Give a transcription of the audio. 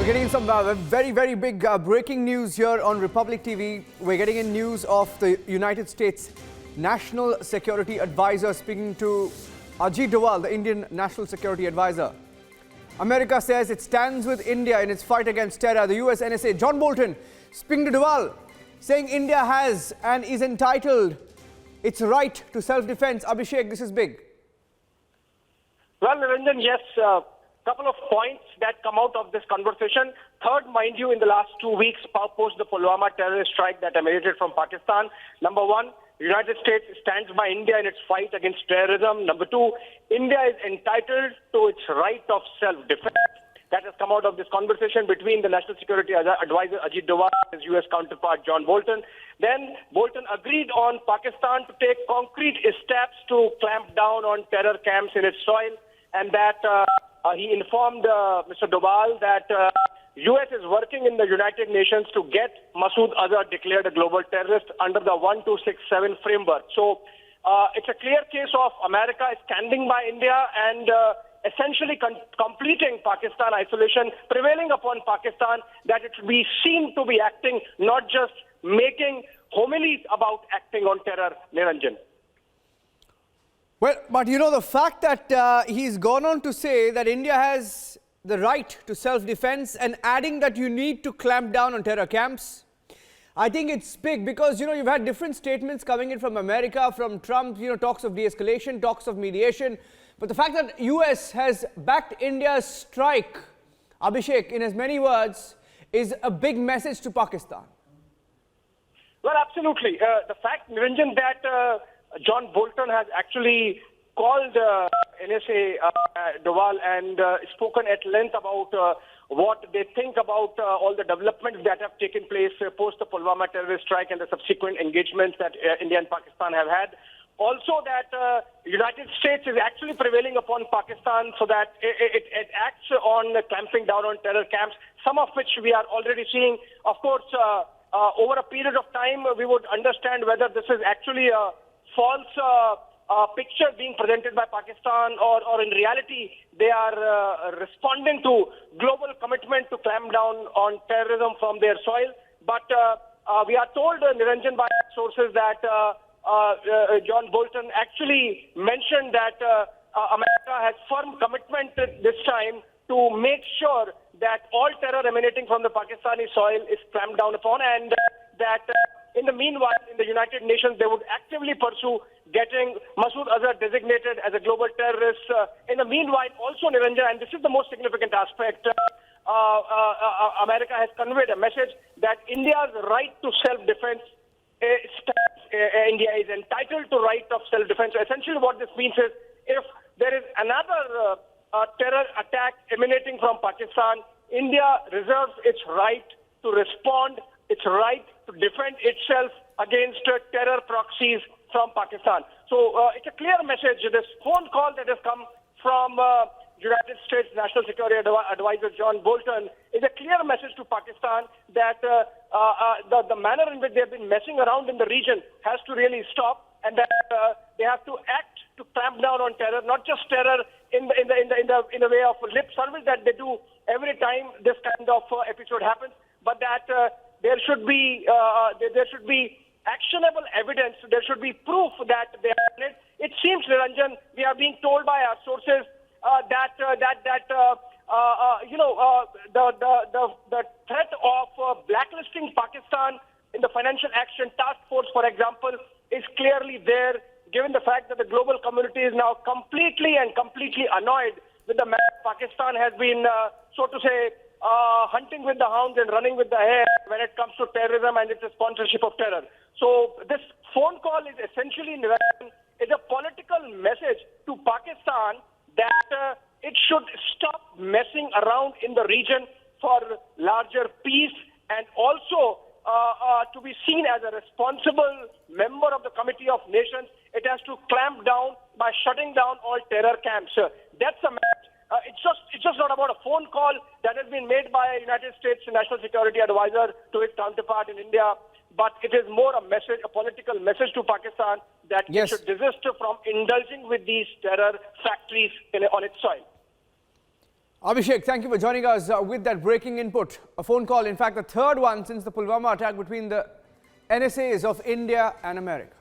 We're getting some very big breaking news here on Republic TV. We're getting in news of the United States National Security Advisor speaking to Ajit Doval, the Indian National Security Advisor. America says it stands with India in its fight against terror. The US NSA, John Bolton, speaking to Doval, saying India has and is entitled its right to self-defense. Abhishek, this is big. Well, Niranjan, yes, couple of points that come out of this conversation. Third, mind you, in the last 2 weeks, post the Pulwama terrorist strike that emanated from Pakistan. Number one, the United States stands by India in its fight against terrorism. Number two, India is entitled to its right of self-defense. That has come out of this conversation between the National Security Advisor Ajit Doval and his U.S. counterpart John Bolton. Then Bolton agreed on Pakistan to take concrete steps to clamp down on terror camps in its soil, and that he informed Mr. Doval that U.S. is working in the United Nations to get Masood Azhar declared a global terrorist under the 1267 framework. So it's a clear case of America standing by India and essentially completing Pakistan isolation, prevailing upon Pakistan that it should be seen to be acting, not just making homilies about acting on terror, Niranjan. Well, but you know, the fact that he's gone on to say that India has the right to self-defense and adding that you need to clamp down on terror camps, I think it's big because, you know, you've had different statements coming in from America, from Trump, you know, talks of de-escalation, talks of mediation. But the fact that US has backed India's strike, Abhishek, in as many words, is a big message to Pakistan. Well, absolutely. The fact, Niranjan, that John Bolton has actually called NSA Doval and spoken at length about what they think about all the developments that have taken place post the Pulwama terrorist strike and the subsequent engagements that India and Pakistan have had. Also that United States is actually prevailing upon Pakistan so that it acts on clamping down on terror camps, some of which we are already seeing. Of course, over a period of time, we would understand whether this is actually a false picture being presented by Pakistan or in reality they are responding to global commitment to clamp down on terrorism from their soil. But we are told, Niranjan, by sources that John Bolton actually mentioned that America has firm commitment this time to make sure that all terror emanating from the Pakistani soil is clamped down upon, and that in the meanwhile, in the United Nations, they would actively pursue getting Masood Azhar designated as a global terrorist. In the meanwhile, also, Niranjan, and this is the most significant aspect, America has conveyed a message that India's right to self-defense stands. India is entitled to right of self-defense. So essentially what this means is if there is another terror attack emanating from Pakistan, India reserves its right to respond, its right to defend itself against terror proxies from Pakistan. So it's a clear message. This phone call that has come from United States National Security Advisor John Bolton is a clear message to Pakistan that the manner in which they have been messing around in the region has to really stop, and that they have to act to clamp down on terror, not just terror in the way of lip service that they do every time this kind of episode happens, but that there should be actionable evidence. There should be proof that they have done it. It seems, Niranjan, we are being told by our sources that the threat of blacklisting Pakistan in the Financial Action Task Force, for example, is clearly there, given the fact that the global community is now completely annoyed with the manner Pakistan has been, so to say, hunting with the hounds and running with the hare when it comes to terrorism and its sponsorship of terror. So this phone call is essentially a political message to Pakistan that it should stop messing around in the region for larger peace, and also to be seen as a responsible member of the Committee of Nations. It has to clamp down by shutting down all terror camps. That's a message. It's just not about a phone call that has been made by a United States National Security Advisor to its counterpart in India, but it is more a message, a political message to Pakistan that it should desist from indulging with these terror factories on its soil. Abhishek, thank you for joining us with that breaking input. A phone call, in fact, the third one since the Pulwama attack between the NSAs of India and America.